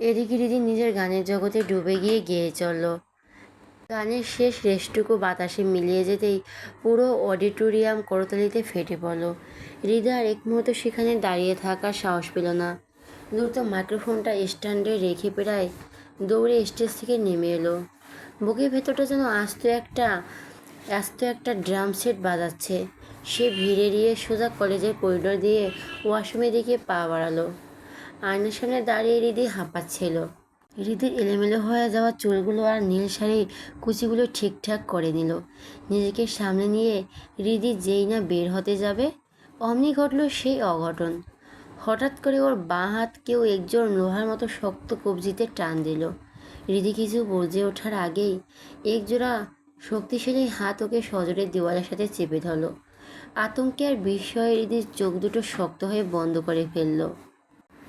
এদিকে রীতি নিজের গানের জগতে ডুবে গিয়ে গেয়ে চলল। গানের শেষ রেশটুকু বাতাসে মিলিয়ে যেতেই পুরো অডিটোরিয়াম করতালিতে ফেটে পড়ল। হৃদয় আর এক মুহূর্ত সেখানে দাঁড়িয়ে থাকার সাহস পেল না। দ্রুত মাইক্রোফোনটা স্ট্যান্ডে রেখে প্রায় দৌড়ে স্টেজ থেকে নেমে এলো। বুকের ভেতরটা যেন আস্ত একটা ড্রাম সেট বাজাচ্ছে। সে ভিড় এড়িয়ে সোজা কলেজের করিডোর দিয়ে ওয়াশরুমের দিকে পা বাড়ালো। আয়নার সামনে দাঁড়িয়ে হৃদি হাঁপাচ্ছিল। হৃদির এলোমেলো হয়ে যাওয়া চুলগুলো আর নীল শাড়ির কুচিগুলো ঠিকঠাক করে নিল। নিজেকে সামনে নিয়ে হৃদি যেই না বের হতে যাবে, অমনি ঘটল সেই অঘটন। হঠাৎ করে ওর বাঁ হাত কেউ একজন লোহার মতো শক্ত কবজিতে টান দিল। হৃদি কিছু বুঝে ওঠার আগেই একজোড়া শক্তিশালী হাত ওকে সজোরে দেওয়ালের সাথে চেপে ধরল। আতঙ্কে আর বিস্ময়ে হৃদির চোখ দুটো শক্ত হয়ে বন্ধ করে ফেলল।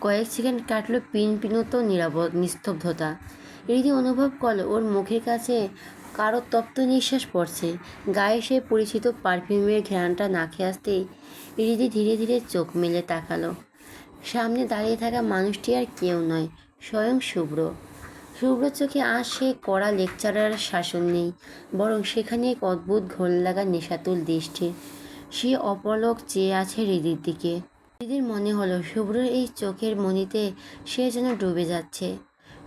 কয়েক সেকেন্ড কাটল পিনপিনত নিস্তব্ধতা। হৃদি অনুভব করল ওর মুখের কাছে কারো তপ্ত নিঃশ্বাস পড়ছে। গায়ে সেই পরিচিত পারফিউমের ঘ্রাণটা নাকে আসতেই হৃদি ধীরে ধীরে চোখ মেলে তাকালো। সামনে দাঁড়িয়ে থাকা মানুষটি আর কেউ নয়, স্বয়ং শুভ্র। শুভ্র চোখে আর সে কড়া লেকচারার শাসন নেই, বরং সেখানে এক অদ্ভুত ঘোর লাগা নেশাতুল দৃষ্টি। সে অপলক চেয়ে আছে হৃদির দিকে। হৃদির মনে হলো শুভ্রর এই চোখের মণিতে সে যেন ডুবে যাচ্ছে।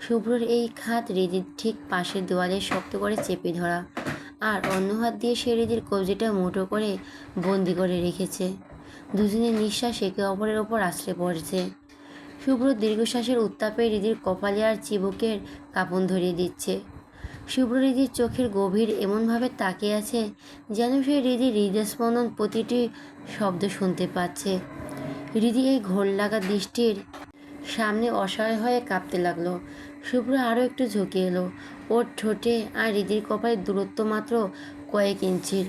শুভ্রর এই খাত হৃদির ঠিক পাশের দেওয়ালে শক্ত করে চেপে ধরা, আর অন্য হাত দিয়ে সে হৃদির কবজিটা মুঠো করে বন্দি করে রেখেছে। দুজনের নিঃশ্বাস একে অপরের ওপর আছড়ে পড়ছে। শুভ্র দীর্ঘশ্বাসের উত্তাপে হৃদির কপালে আর চিবুকের কাঁপন ধরিয়ে দিচ্ছে। শুভ্র হৃদির চোখের গভীর এমনভাবে তাকিয়ে আছে যেন সে হৃদির হৃদস্পন্দন প্রতিটি শব্দ শুনতে পাচ্ছে। হৃদি এই ঘোর লাগা দৃষ্টির সামনে অসহায় হয়ে কাঁপতে লাগলো। শুভ্র আরও একটু ঝুঁকে এলো। ওর ঠোঁটে আর হৃদির কপালের দূরত্ব মাত্র কয়েক ইঞ্চির।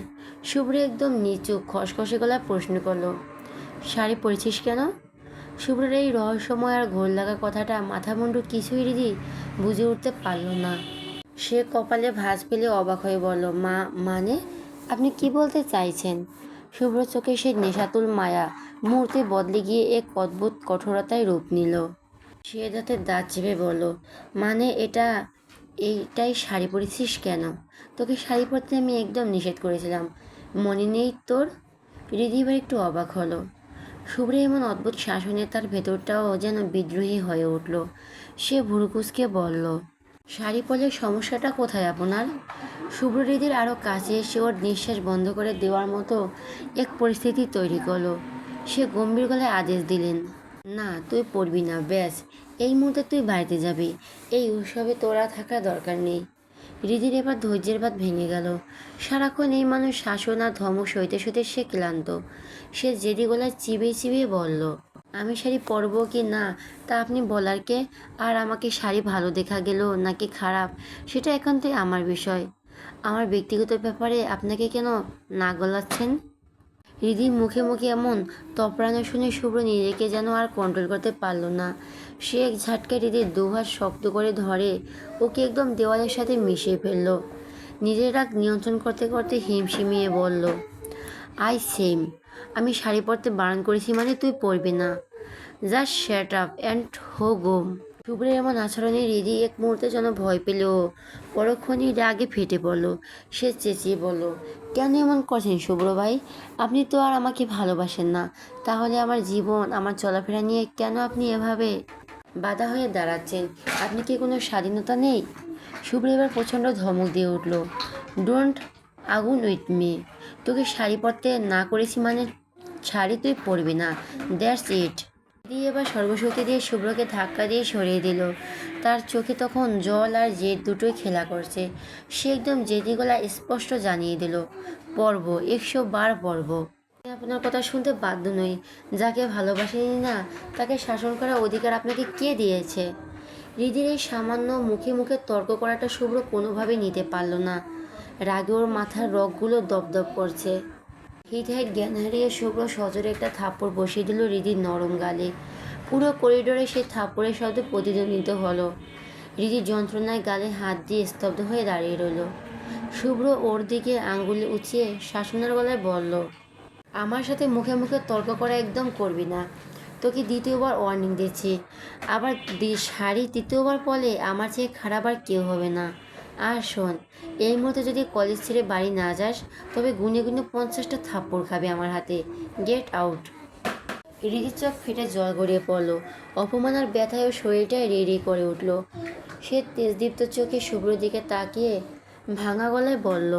শুভ্র একদম নিচু খসখসে গলায় প্রশ্ন করলো, শাড়ি পরেছিস কেন? শুভ্রের এই রহস্যময় আর ঘোর লাগা কথাটা মাথামুন্ডু কিছুই হৃদি বুঝে উঠতে পারল না। সে কপালে ভাঁজ ফেলে অবাক হয়ে বলল, মানে আপনি কি বলতে চাইছেন? শুভ্র চোখে সেই নেশাতুল মায়া মুহূর্তে বদলে গিয়ে এক অদ্ভুত কঠোরতায় রূপ নিল। সে দাঁত চেপে বলল, মানে এইটাই শাড়ি পরেছিস কেন? তোকে শাড়ি পরতে আমি একদম নিষেধ করেছিলাম, মনে নেই তোর? হৃদি এবার একটু অবাক হলো। শুভ্র এমন অদ্ভুত শাসনে তার ভেতরটাও যেন বিদ্রোহী হয়ে উঠল। সে ভুরুকুচকে বলল, শাড়ি পরলে সমস্যাটা কোথায় আপনার? শুভ্র হৃদির আরও কাছে এসে ওর নিঃশ্বাস বন্ধ করে দেওয়ার মতো এক পরিস্থিতি তৈরি করলো। সে গম্ভীর গলায় আদেশ দিলেন, না তুই পড়বি না, ব্যাস এই মুহূর্তে তুই বাড়িতে যাবি। এই উৎসবে তোরা থাকার দরকার নেই। হৃদির এবার ধৈর্যের বাঁধ ভেঙে গেল। সারাক্ষণ এই মানুষ শাসন আর ধমক সইতে সইতে সে ক্লান্ত। সে জেদি গলায় চিবিয়ে চিবিয়ে বলল, আমি শাড়ি পরবো কি না তা আপনি বলার কে? আর আমাকে শাড়ি ভালো দেখা গেল নাকি খারাপ সেটা একান্তই আমার বিষয়। আমার ব্যক্তিগত ব্যাপারে আপনাকে কেন না গলাচ্ছেন? হৃদির মুখে মুখে এমন তপরানো শুনে শুভ্র নিজেকে যেন আর কন্ট্রোল করতে পারল না। সে এক ঝাটকায় হৃদির দুহাত শক্ত করে ধরে ওকে একদম দেওয়ালের সাথে মিশিয়ে ফেলল। নিজের রাগ নিয়ন্ত্রণ করতে করতে হিমশিমিয়ে বলল, আই সেম, আমি শাড়ি পরতে বারণ করেছি মানে তুই পরবি না। জাস্ট শ্যাট আপ অ্যান্ড হো গোম। শুভ্রের এমন আচরণে হৃদি এক মুহূর্তে যেন ভয় পেল। পরক্ষণেই রাগে ফেটে পড়ল। সে চেঁচিয়ে বলল, কেন এমন করছেন শুভ্র ভাই? আপনি তো আর আমাকে ভালোবাসেন না, তাহলে আমার জীবন আমার চলাফেরা নিয়ে কেন আপনি এভাবে বাধা হয়ে দাঁড়াচ্ছেন? আপনি কি কোনো স্বাধীনতা নেই? শুভ্র এবার প্রচণ্ড ধমক দিয়ে উঠল, ডোন্ট আগুন উইথ মি। তোকে শাড়ি পরতে না করেছি মানে শাড়ি তুই পরবি না, দ্যাটস ইট। দিয়ে এবার সর্বশক্তি দিয়ে শুভ্রকে ধাক্কা দিয়ে সরিয়ে দিল। তার চোখে তখন জল আর জেদ দুটোই খেলা করছে। সে একদম জেদি গলা স্পষ্ট জানিয়ে দিল, পর্ব 100 বার পর্ব। আমি আপনার কথা শুনতে বাধ্য নই। যাকে ভালোবাসেনি না তাকে শাসন করার অধিকার আপনাকে কে দিয়েছে? হৃদির এই সামান্য মুখে মুখে তর্ক করাটা শুভ্র কোনোভাবেই নিতে পারল না। রাগে ওর মাথার রগগুলো দপদপ করছে। হিটহাইট জ্ঞান হারিয়ে শুভ্র সজোরে একটা থাপ্পড় বসিয়ে দিল হৃদির নরম গালে। পুরো করিডোরে সেই থাপ্পড়ের শব্দে প্রতিধ্বনিত হলো। হৃদি যন্ত্রণায় গালে হাত দিয়ে স্তব্ধ হয়ে দাঁড়িয়ে রইল। শুভ্র ওর দিকে আঙ্গুলে উঁচিয়ে শাসনের গলায় বলল, আমার সাথে মুখে মুখে তর্ক করা একদম করবি না। তোকে দ্বিতীয়বার ওয়ার্নিং দিচ্ছি। আবার শাড়ি তৃতীয়বার বলে আমার চেয়ে খারাপ আর কেউ হবে না। আর শোন, এই মুহূর্তে যদি কলেজ ছেড়ে বাড়ি না যাস তবে গুনে গুনে 50টা থাপ্পড় খাবে আমার হাতে। Get out. রিদির চোখ ফেটে জল গড়িয়ে পড়ল। অপমান আর ব্যথায় ওর শরীরটা রেড়ে করে উঠল। সে তেজদীপ্ত চোখে শুভ্রর দিকে তাকিয়ে ভাঙা গলায় বলল,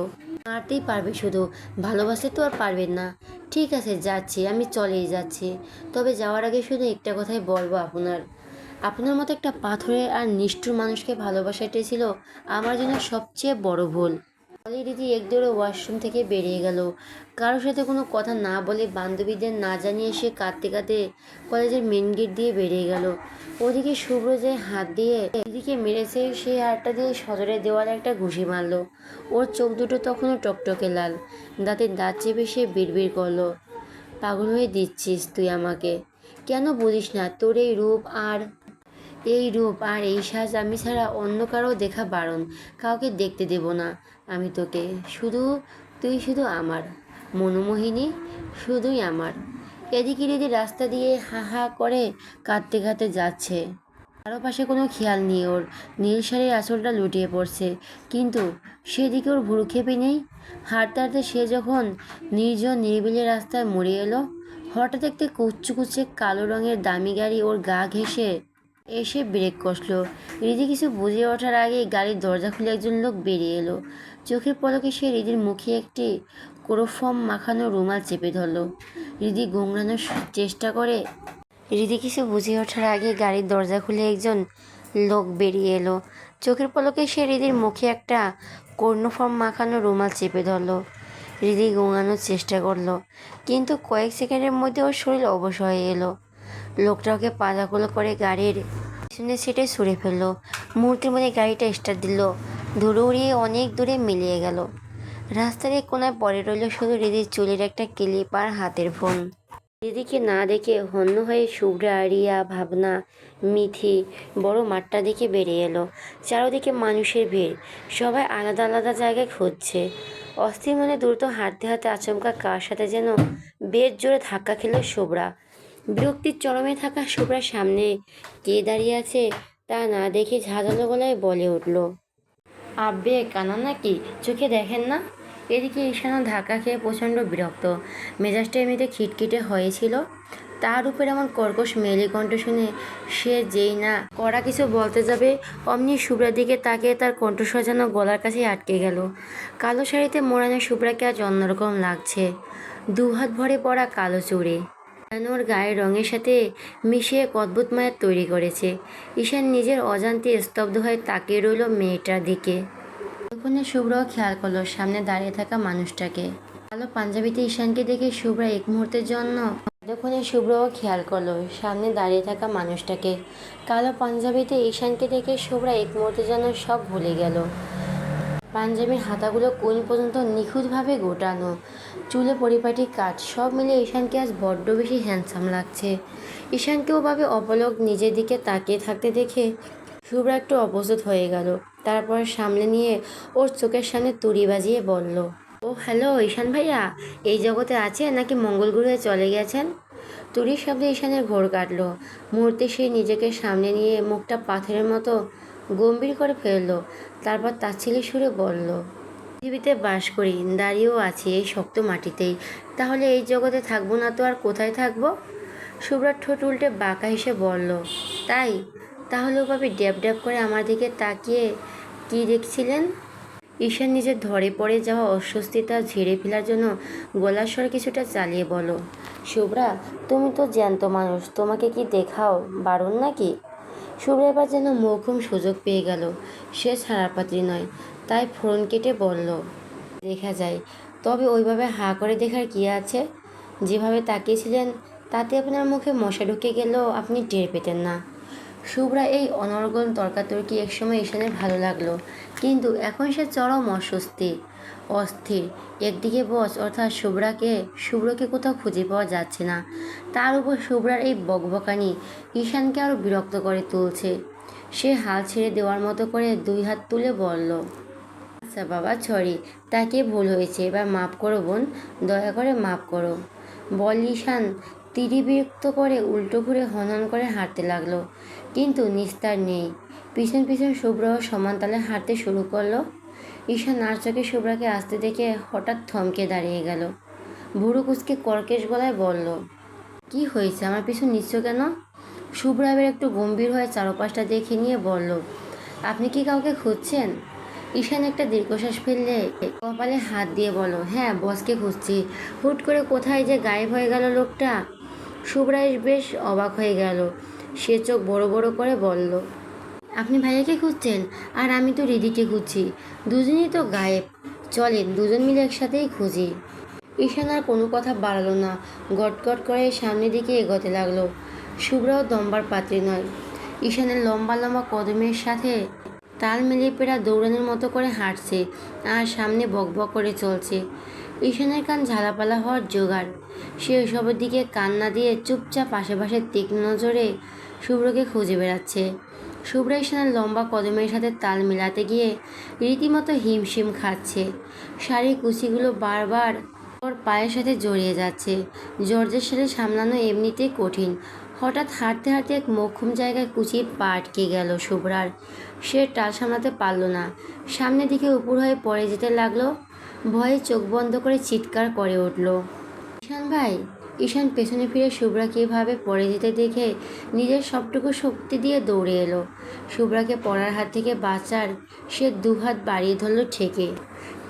মারতেই পারবে শুধু, ভালোবাসতে তো আর পারবেন না। ঠিক আছে, যাচ্ছি, আমি চলেই যাচ্ছি। তবে যাওয়ার আগে শুধু একটা কথাই বলবো, আপনার মতো একটা পাথরের আর নিষ্ঠুর মানুষকে ভালোবাসাটাই ছিল আমার জন্য সবচেয়ে বড় ভুল। বলে রীতি একদৌড়ে ওয়াশরুম থেকে বেরিয়ে গেল। কারোর সাথে কোনো কথা না বলে, বান্ধবীদের না জানিয়ে সে কাঁদতে কাঁদতে কলেজের মেন গেট দিয়ে বেরিয়ে গেল। ওদিকে শুভ্র যে হাত দিয়ে দিদিকে মেরেছে, সেই হাতটা দিয়ে সজোরে দেওয়ালে একটা ঘুষি মারল। ওর চোখ দুটো তখনও টকটকে লাল। দাঁতে দাঁত চেপে সে বিড়বিড় করলো, পাগল হয়ে দিচ্ছিস তুই আমাকে? কেন বলিস না তোর এই রূপ আর এই সাজ আমি ছাড়া অন্য কারো দেখা বারণ। কাউকে দেখতে দেব না আমি তোকে। তুই শুধু আমার মনোমোহিনী, শুধুই আমার। এদিকে দিদি রাস্তা দিয়ে হা হা করে কাঁদতে কাঁদতে যাচ্ছে। কারো পাশে কোনো খেয়াল নেই ওর। নীল শাড়ির আঁচলটা লুটিয়ে পড়ছে, কিন্তু সেদিকে ওর ভ্রুক্ষেপই নেই। হাঁটতে হাঁটতে সে যখন নির্জন নিরিবিলি রাস্তায় মরে এলো, হঠাৎ একটি কুচু কুচে কালো রঙের দামি গাড়ি ওর গা ঘেঁষে এসে ব্রেক কষলো। রিদি কিছু বুঝে ওঠার আগে গাড়ির দরজা খুলে একজন লোক বেরিয়ে এলো। চোখের পলকে সে রিদির মুখে একটি ক্লোরোফর্ম মাখানো রুমাল চেপে ধরলো। রিদি গোংড়ানোর চেষ্টা করে। রিদি কিছু বুঝে ওঠার আগে গাড়ির দরজা খুলে একজন লোক বেরিয়ে এলো। চোখের পলকে সে রিদির মুখে একটা ক্লোরোফর্ম মাখানো রুমাল চেপে ধরলো। রিদি গোঙানোর চেষ্টা করলো, কিন্তু কয়েক সেকেন্ডের মধ্যে ওর শরীর অবশ হয়ে এলো। লোকটা ওকে পাজাগুলো করে গাড়ির পিছনের সিটে সরে ফেললো। মুহূর্তের মধ্যে গাড়িটা স্টার্ট দিল, ধুলো উড়িয়ে অনেক দূরে মিলিয়ে গেল। রাস্তার এক কোনায় পড়ে রইল শুধু রিদির চুলের একটা ক্লিপ আর হাতের ফোন। রিদিকে না দেখে হন্য হয়ে শুভ্রা, রিয়া, ভাবনা, মিথি বড় মাঠটা দিকে বেরিয়ে এলো। চারদিকে মানুষের ভিড়, সবাই আলাদা আলাদা জায়গায় খুঁজছে। অস্থির মনে দ্রুত হাঁটতে হাঁটতে আচমকা কার সাথে যেন বেশ জোরে ধাক্কা খেল শুভ্রা। বিরক্তির চরমে থাকা শুভ্রার সামনে কে দাঁড়িয়ে আছে তা না দেখে ঝাঁঝালো গলায় বলে উঠল, আব্বে কানা নাকি, চোখে দেখেন না? এদিকে ঈশানও ধাক্কা খেয়ে প্রচণ্ড বিরক্ত। মেজাজটা এমনিতে খিটখিটে হয়েছিল, তার উপর এমন কর্কশ মেয়েলি কণ্ঠ শুনে সে যেই না কড়া কিছু বলতে যাবে, অমনি শুভ্রার দিকে তাকিয়ে তার কণ্ঠস্বর যেন গলার কাছে আটকে গেল। কালো শাড়িতে মোড়ানো শুভ্রাকে আজ অন্যরকম লাগছে। দুহাত ভরে পড়া কালো চুড়ি যেন ওর গায়ের রঙের সাথে মিশিয়ে এক অদ্ভুত মায়ার তৈরি করেছে। ঈশান নিজের অজান্তে স্তব্ধ হয়ে তাকিয়ে রইল মেয়েটার দিকে। তখনই শুভ্রাও খেয়াল করলো সামনে দাঁড়িয়ে থাকা মানুষটাকে। কালো পাঞ্জাবিতে ঈশানকে দেখে শুভ্রা এক মুহূর্তের জন্য তখনই শুভ্রাও খেয়াল করলো সামনে দাঁড়িয়ে থাকা মানুষটাকে। কালো পাঞ্জাবিতে ঈশানকে দেখে শুভ্রা এক মুহূর্তের জন্য সব ভুলে গেল। পাঞ্জাবির হাতাগুলো কোণ পর্যন্ত নিখুঁতভাবে গোটানো, চুলে পরিপাটি কাট, সব মিলে ঈশানকে আজ বড্ড বেশি হ্যান্ডসাম লাগছে। ঈশানকেও ভাবে অপলক নিজের দিকে তাকিয়ে থাকতে দেখে শুভ্রা একটু অপোজিট হয়ে গেল। তারপর সামলে নিয়ে ওর চোখের সামনে তুড়ি বাজিয়ে বলল, ও হ্যালো ঈশান ভাইয়া, এই জগতে আছে নাকি মঙ্গল গ্রহে চলে গেছেন? তুড়ির শব্দে ঈশানের ঘোর কাটল। মুহূর্তে সে নিজেকে সামনে নিয়ে মুখটা পাথরের মতো গম্ভীর করে ফেলল। তারপর তাচ্ছিল্যে সুরে বলল, পৃথিবীতে বাস করি, দাঁড়িয়েও আছি এই শক্ত মাটিতেই, তাহলে এই জগতে থাকবো না তো আর কোথায় থাকবো? শুভ্রার ঠোঁট উল্টে বাঁকা হেসে বলল, তাই? তাহলে ওভাবে ড্যাব ড্যাব করে আমার দিকে তাকিয়ে কি দেখছিলেন? ঈশান নিজের ধরে পড়ে যাওয়া অস্বস্তিতা ঝেড়ে ফেলার জন্য গলার স্বর কিছুটা চালিয়ে বলল, শুভ্রা তুমি তো জ্যান্ত মানুষ, তোমাকে কি দেখাও বারণ নাকি? শুভ্রা এবার যেন মৌখুম সুযোগ পেয়ে গেল। সে ছাড়াপাত্রী নয়, তাই ফোড়ন কেটে বলল, দেখা যায়, তবে ওইভাবে হাঁ করে দেখার কী আছে? যেভাবে তাকিয়েছিলেন তাতে আপনার মুখে মশা ঢুকে গেলেও আপনি টের পেতেন না। শুভ্রা এই অনর্গল তর্কাতর্কি একসময় ঈশানের ভালো লাগলো, কিন্তু এখন সে চরম অস্থির। একদিকে বস অর্থাৎ শুভ্রকে কোথাও খুঁজে পাওয়া যাচ্ছে না, তার উপর শুভ্রার এই বকবকানি ঈশানকে আরও বিরক্ত করে তুলছে। সে হাল ছেড়ে দেওয়ার মতো করে দুই হাত তুলে বলল, আচ্ছা বাবা, সরি, তাকে ভুল হয়েছে, এবার মাফ করো বোন, দয়া করে মাফ করো। বল ঈশান, তিরি বিরক্ত করে উল্টো ঘুরে হনন করে হাঁটতে লাগলো, কিন্তু নিস্তার নেই। পিছন পিছন শুভ্রাও সমান তালে হাঁটতে শুরু করলো। ঈশান আর চোখে শুভ্রাকে আসতে দেখে হঠাৎ থমকে দাঁড়িয়ে গেল। ভুরু কুচকে কর্কশ গলায় বলল, কি হয়েছে, আমার পিছু নিচ্ছ কেন? শুভ্রা এবার একটু গম্ভীর হয়ে চারপাশটা দেখে নিয়ে বলল, আপনি কি কাউকে খুঁজছেন? ঈশান একটা দীর্ঘশ্বাস ফেললে কপালে হাত দিয়ে বলল, হ্যাঁ, বসকে খুঁজছি। হুট করে কোথায় যে গায়েব হয়ে গেল লোকটা। শুভ্রা বেশ অবাক হয়ে গেল। সে চোখ বড় বড় করে বলল, আপনি ভাইয়াকে খুঁজছেন, আর আমি তো রিদিকে খুঁজছি। দুজনেই তো গায়েব। চলেন দুজন মিলে একসাথেই খুঁজি। ঈশান আর কোনো কথা বাড়ালো না, গটগট করে সামনের দিকে এগোতে লাগলো। শুভ্রাও দম্বার পাত্রী নয়। ঈশানের লম্বা লম্বা কদমের সাথে তাল মিলিয়ে পেরা দৌড়ানোর মতো করে হাঁটছে আর সামনে বকবক করে চলছে। ঈশানের কান ঝালাপালা হওয়ার জোগাড়। সে ওসবের দিকে কান না দিয়ে চুপচাপ আশেপাশে তীক্ষ্ণ নজরে শুভ্রকে খুঁজে বেড়াচ্ছে। শুভ্র ঈশানের লম্বা কদমের সাথে তাল মিলাতে গিয়ে রীতিমতো হিমশিম খাচ্ছে। শাড়ির কুচিগুলো বারবার ওর পায়ের সাথে জড়িয়ে যাচ্ছে। জর্জের সাথে সামলানো এমনিতেই কঠিন। হঠাৎ হাঁটতে হাঁটতে এক মোক্ষম জায়গায় কুচির পা আটকে গেল শুভ্রার। সে টাল সামলাতে পারল না, সামনের দিকে উপর হয়ে পড়ে যেতে লাগলো। ভয়ে চোখ বন্ধ করে চিৎকার করে উঠল, ঈশান ভাই! ঈশান পেছনে ফিরে শুভ্রাকে এভাবে পড়ে যেতে দেখে নিজের সবটুকু শক্তি দিয়ে দৌড়ে এলো। শুভ্রাকে পড়ার হাত থেকে বাঁচার সে দুহাত বাড়িয়ে ধরল ঠেকে,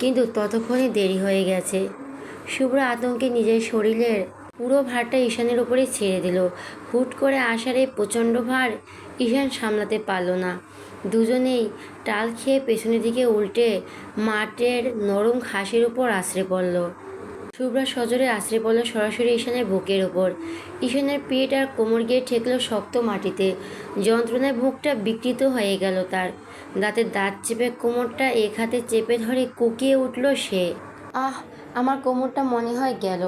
কিন্তু ততক্ষণে দেরি হয়ে গেছে। শুভ্রা আতঙ্কে নিজের শরীরের পুরো ভারটা ঈশানের উপরে ছেড়ে দিল। হুট করে আসার এই প্রচণ্ড ভার ঈশান সামলাতে পারল না। দুজনেই টাল খেয়ে পেছনের দিকে উল্টে মাটির নরম ঘাসের উপর আছড়ে পড়ল। শুভ্রা সজোরে আছড়ে পড়ল সরাসরি ঈশানের বুকের ওপর। ঈশানের পিঠ আর কোমর গিয়ে ঠেকল শক্ত মাটিতে। যন্ত্রণায় বুকটা বিকৃত হয়ে গেল তার। দাঁতের দাঁত চেপে কোমরটা এক হাতে চেপে ধরে কুকিয়ে উঠল সে। আহ, আমার কোমরটা মনে হয় গেল।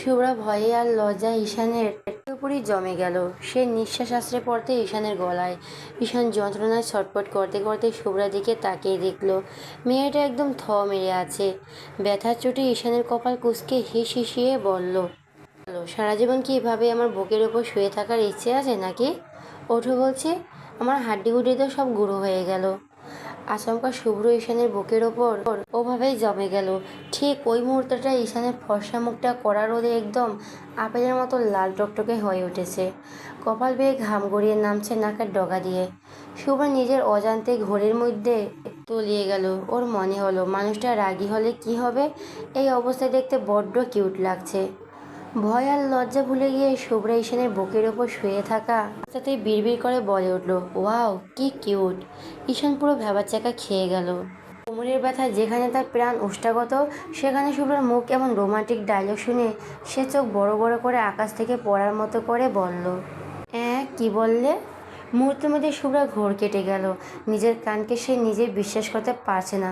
শুভ্রা ভয়ে আর লজ্জায় ঈশানের পুরোপুরি জমে গেল। সে নিঃশ্বাস আছড়ে পড়তে ঈশানের গলায়। ঈশান যন্ত্রণায় ছটফট করতে করতে শুভ্রার দিকে তাকিয়ে দেখল মেয়েটা একদম থ মেরে আছে। ব্যথার চোটে ঈশানের কপাল কুঁচকে হিস হিসিয়ে বলল, সারা জীবন কি এভাবে আমার বুকের ওপর শুয়ে থাকার ইচ্ছে আছে নাকি? ওঠো বলছি, আমার হাড্ডিগুড্ডি তো সব গুঁড়ো হয়ে গেল। আচমকা শুভ্র ঈশানের বুকের ওপর ওভাবেই জমে গেল। ঠিক ওই মুহূর্তটা ঈশানের ফর্সা মুখটা কড়া রোদে একদম আপেলের মতো লাল টকটকে হয়ে উঠেছে। কপাল বেয়ে ঘাম গড়িয়ে নামছে নাকের ডগা দিয়ে। শুভ্র নিজের অজান্তে ঘোরের মধ্যে তলিয়ে গেল। ওর মনে হলো মানুষটা রাগী হলে কি হবে, এই অবস্থায় দেখতে বড্ড কিউট লাগছে। ভয় আর লজ্জা ভুলে গিয়ে শুভ্রা ঈশানের বুকের ওপর শুয়ে থাকা অবস্থাতেই বিড়বিড় করে বলে উঠল, ওয়াও কি কিউট! ঈশান পুরো ভ্যাবাচ্যাকা খেয়ে গেল। কোমরের ব্যথা যেখানে তার প্রাণ ওষ্ঠাগত, সেখানে শুভ্রার মুখ এমন রোমান্টিক ডায়লগ শুনে সে চোখ বড় বড় করে আকাশ থেকে পড়ার মতো করে বলল, কি বললে? মুহূর্তের মধ্যে শুভ্রা ঘোর কেটে গেল। নিজের কানকে সে নিজে বিশ্বাস করতে পারছে না।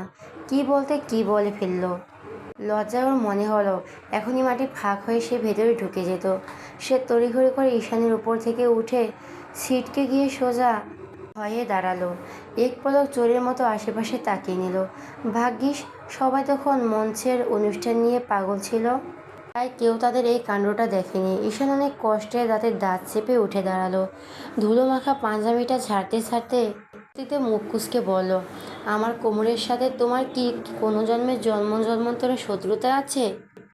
কি বলতে কি বলে ফেলল। লজ্জায় ওর মনে হলো এখনই মাটি ফাঁক হয়ে সে ভেতরে ঢুকে যেত। সে তড়িঘড়ি করে ঈশানের উপর থেকে উঠে সিটকে গিয়ে সোজা হয়ে দাঁড়ালো। এক পলক চোরের মতো আশেপাশে তাকিয়ে নিল। ভাগ্যিস সবাই তখন মঞ্চের অনুষ্ঠান নিয়ে পাগল ছিল, তাই কেউ তাদের এই কাণ্ডটা দেখেনি। ঈশান অনেক কষ্টে দাঁতের দাঁত চেপে উঠে দাঁড়ালো। ধুলো মাখা পাঞ্জাবিটা ঝাড়তে ছাড়তে মুখ কুঁচকে বলল, আমার কোমরের সাথে তোমার কি কোনো জন্মের জন্মান্তরের শত্রুতা আছে?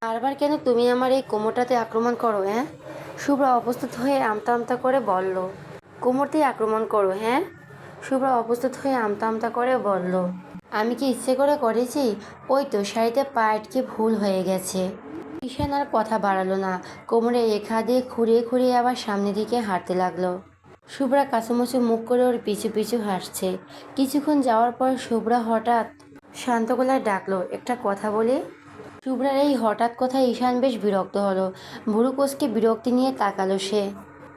বারবার কেন তুমি আমার এই কোমরটাতে আক্রমণ করো, হ্যাঁ? শুভ্রা অপ্রস্তুত হয়ে আমতা আমতা করে বলল, কোমরতেই আক্রমণ করো, হ্যাঁ? শুভ্রা অপ্রস্তুত হয়ে আমতা আমতা করে বলল, আমি কি ইচ্ছে করে করেছি? ওই তো শাড়িতে পা আটকে ভুল হয়ে গেছে। ঈশান আর কথা বাড়ালো না। কোমরে এক হাত দিয়ে খুঁড়িয়ে খুঁড়িয়ে আবার সামনের দিকে হাঁটতে লাগলো। শুভ্রা কাঁচুমুচু মুখ করে ওর পিছু পিছু হাসছে। কিছুক্ষণ যাওয়ার পর শুভ্রা হঠাৎ শান্ত গলায় ডাকলো, একটা কথা বলি? শুভ্রার এই হঠাৎ কথায় ঈশান বেশ বিরক্ত হলো। ভুরু কোচকে বিরক্তি নিয়ে তাকালো সে।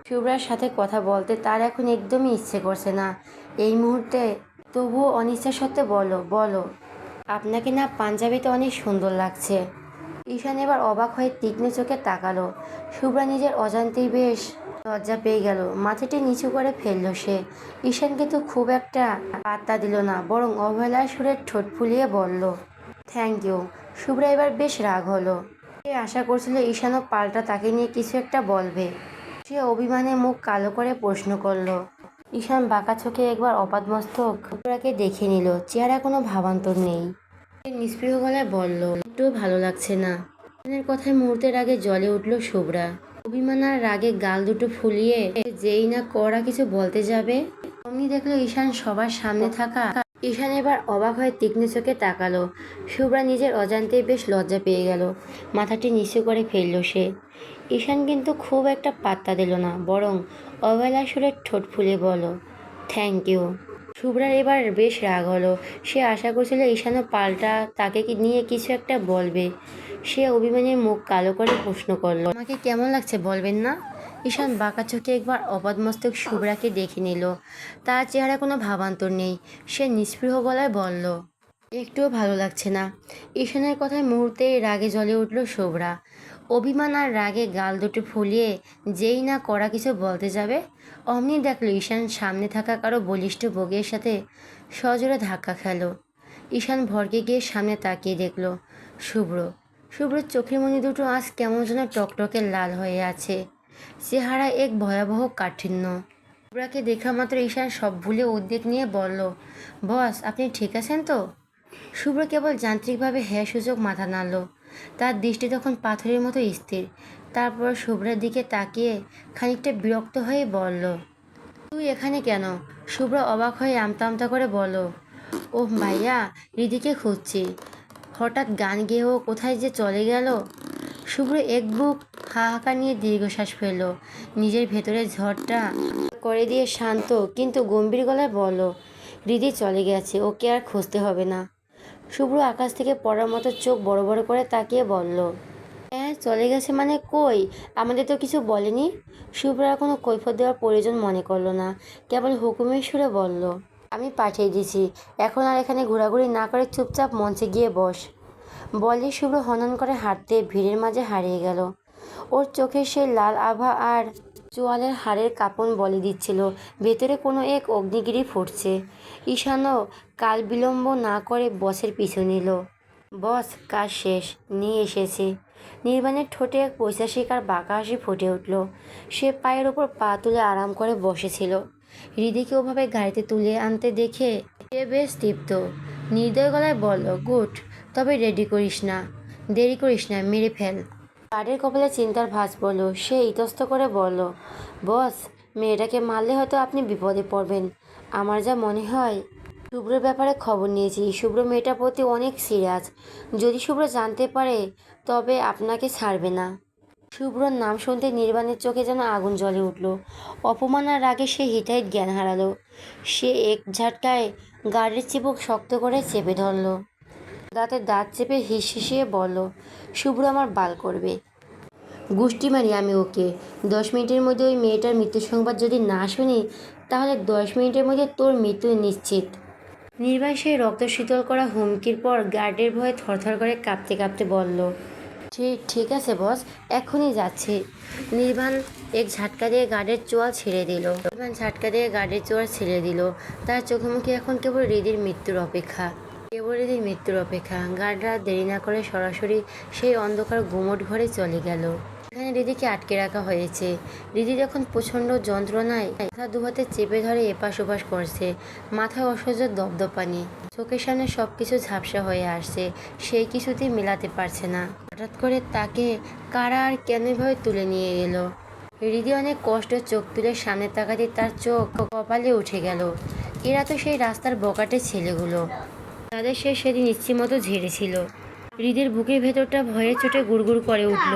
শুভ্রার সাথে কথা বলতে তার এখন একদমই ইচ্ছে করছে না এই মুহূর্তে। তবুও অনিচ্ছা সত্ত্বে বলো বলো, আপনাকে না পাঞ্জাবিতে অনেক সুন্দর লাগছে। ঈশান এবার অবাক হয়ে তীক্ষ্ণ চোখে তাকালো। শুভ্রা নিজের অজান্তেই বেশ লজ্জা পেয়ে গেল। মাথাটি নিচু করে ফেলল সে। ঈশান কিন্তু খুব একটা পাত্তা দিল না, বরং অবহেলার সুরে ঠোঁট ফুলিয়ে বলল, থ্যাংক ইউ। শুভ্রা এবার বেশ রাগ হলো। সে আশা করছিল ঈশানও পাল্টা তাকে নিয়ে কিছু একটা বলবে। সে অভিমানে মুখ কালো করে প্রশ্ন করলো। ঈশান বাঁকা চোখে একবার আপাদমস্তক শুভ্রাকে দেখে নিল। চেহারা কোনো ভাবান্তর নেই। সে নিস্পৃহ গলায় বলল, একটুও ভালো লাগছে না। ঈশানের কথায় মুহূর্তের আগে জ্বলে উঠল শুভ্রা। অভিমান আর রাগে গাল দুটো ফুলিয়ে যেই না কড়া কিছু বলতে যাবে, অমনি দেখলো ঈশান সবার সামনে থাকা। ঈশান এবার অবাক হয়ে তীক্ষ্ণ চোখে তাকালো। শুভ্রা নিজের অজান্তেই বেশ লজ্জা পেয়ে গেল। মাথাটি নিচু করে ফেলল সে। ঈশান কিন্তু খুব একটা পাত্তা দিল না, বরং অবহেলার সুরে ঠোঁট ফুলে বলল, থ্যাংক ইউ। শুভ্রার এবার বেশ রাগ হলো। সে আশা করছিল ঈশানও পাল্টা তাকে নিয়ে কিছু একটা বলবে। সে অভিমানের মুখ কালো করে প্রশ্ন করলো, আমাকে কেমন লাগছে বলবেন না? ঈশান বাঁকা চোখে একবার অপদমস্তক শুভ্রাকে দেখে নিল। তার চেহারা কোনো ভাবান্তর নেই। সে নিস্পৃহ গলায় বলল, একটুও ভালো লাগছে না। ঈশানের কথায় মুহূর্তেই রাগে জ্বলে উঠল শুভ্রা। অভিমান আর রাগে গাল দুটো ফুলিয়ে যেই না কড়া কিছু বলতে যাবে, অমনি দেখল ঈশান সামনে থাকা কারো বলিষ্ঠ বগির সাথে সজোরে ধাক্কা খেল। ঈশান ভরকে গিয়ে সামনে তাকিয়ে দেখল শুভ্রর চোখের মনি দুটো আজ কেমন যেন টকটকে লাল হয়ে আছে। চেহারা এক ভয়াবহ কাঠিন্য। শুভ্রাকে দেখা মাত্র ঈশান সব ভুলে উদ্বেগ নিয়ে বলল, বস আপনি ঠিক আছেন তো? শুভ্র কেবল যান্ত্রিকভাবে হ্যাঁ সূচক মাথা নাড়ল। তার দৃষ্টি তখন পাথরের মতো স্থির। তারপর শুভ্রের দিকে তাকিয়ে খানিকটা বিরক্ত হয়ে বলল, তুই এখানে কেন? শুভ্র অবাক হয়ে আমতা আমতা করে বলল, ওহ ভাইয়া, রিদিকে খুঁজছি। হঠাৎ গান গেয়ে ও কোথায় যে চলে গেল। শুভ্র এক বুক হাহাকার নিয়ে দীর্ঘশ্বাস ফেলল। নিজের ভেতরে ঝড়টা করে দিয়ে শান্ত কিন্তু গম্ভীর গলায় বলল, রিদি চলে গেছে, ওকে আর খুঁজতে হবে না। শুভ্র আকাশ থেকে পড়ার মতো চোখ বড় বড় করে তাকিয়ে বলল, হ্যাঁ চলে গেছে মানে? কই, আমাদের তো কিছু বলেনি। শুভ্র আর কোনো কৈফিয়ত দেওয়ার প্রয়োজন মনে করলো না, কেবল হুকুমের সুরে বলল, আমি পাঠিয়ে দিয়েছি, এখন আর এখানে ঘোরাঘুরি না করে চুপচাপ মঞ্চে গিয়ে বস। বলে শুভ্র হনন করে হাঁটতে ভিড়ের মাঝে হারিয়ে গেল। ওর চোখের সেই লাল আভা আর চোয়ালের হাড়ের কাঁপন বলে দিচ্ছিল ভেতরে কোনো এক অগ্নিগিরি ফুটছে। ঈশানও কাল বিলম্ব না করে বসের পিছু নিল। বস কাজ শেষ, নিয়ে এসেছি। নির্বাণের ঠোঁটে এক পৈশাচিক আর বাঁকা হাসি ফুটে উঠল। সে পায়ের ওপর পা তুলে আরাম করে বসেছিল। হৃদিকে ওভাবে গাড়িতে তুলে আনতে দেখে সে বেশ তৃপ্ত। নির্দয় গলায় বলল, গুড, তবে দেরি করিস না, মেরে ফেল। গার্ডের কপালে চিন্তার ভাঁজ পড়ল। সে ইতস্ত করে বলল, বস মেয়েটাকে মারলে হয়তো আপনি বিপদে পড়বেন। আমার যা মনে হয়, শুভ্রের ব্যাপারে খবর নিয়েছি, শুভ্র মেয়েটার প্রতি অনেক সিরিয়াস। যদি শুভ্র জানতে পারে তবে আপনাকে ছাড়বে না। শুভ্রর নাম শুনতে নির্বাণের চোখে যেন আগুন জ্বলে উঠল। অপমান আর রাগে সে হিতাহিত জ্ঞান হারালো। সে এক ঝাটকায় গার্ডের চিবুক শক্ত করে চেপে ধরল। দাঁতে দাঁত চেপে হিসিয়ে বলল, শুভ্র আমার বাল করবে। গুষ্টি মারি আমি ওকে। 10 মিনিটের মধ্যে ওই মেয়েটার মৃত্যু সংবাদ যদি না শুনি, তাহলে 10 মিনিটের মধ্যে তোর মৃত্যু নিশ্চিত। নির্বাণ সেই রক্ত শীতল করা হুমকির পর গার্ডের ভয়ে থরথর করে কাঁপতে কাঁপতে বলল, ঠিক আছে বস, এক্ষুনি যাচ্ছি। নির্বাণ ঝাটকা দিয়ে গার্ডের চোয়াল ছেড়ে দিল। তার চোখে মুখে এখন কেবল হৃদির মৃত্যুর অপেক্ষা। গার্ডরা দেরি না করে সরাসরি সেই অন্ধকার গুমট ঘরে চলে গেল। এখানে হৃদিকে আটকে রাখা হয়েছে। হৃদি যখন প্রচণ্ড যন্ত্রণায় মাথা দুহাতে চেপে ধরে এপাশ ওপাশ করছে। মাথায় অসহ্য দপদপানি, চোখের সামনে সব কিছু ঝাপসা হয়ে আসছে। সেই কিছুতেই মেলাতে পারছে না। হঠাৎ করে তাকে কারা আর কেন এভাবে তুলে নিয়ে এলো। হৃদি অনেক কষ্ট চোখ তুলে সামনে তাকাতে তার চোখ কপালে উঠে গেল। এরা তো সেই রাস্তার বকাটে ছেলেগুলো, তাদের সে সেদিন ইচ্ছে মতো ঝেড়েছিল। হৃদির বুকের ভেতরটা ভয়ে চোটে গুড়গুড় করে উঠল।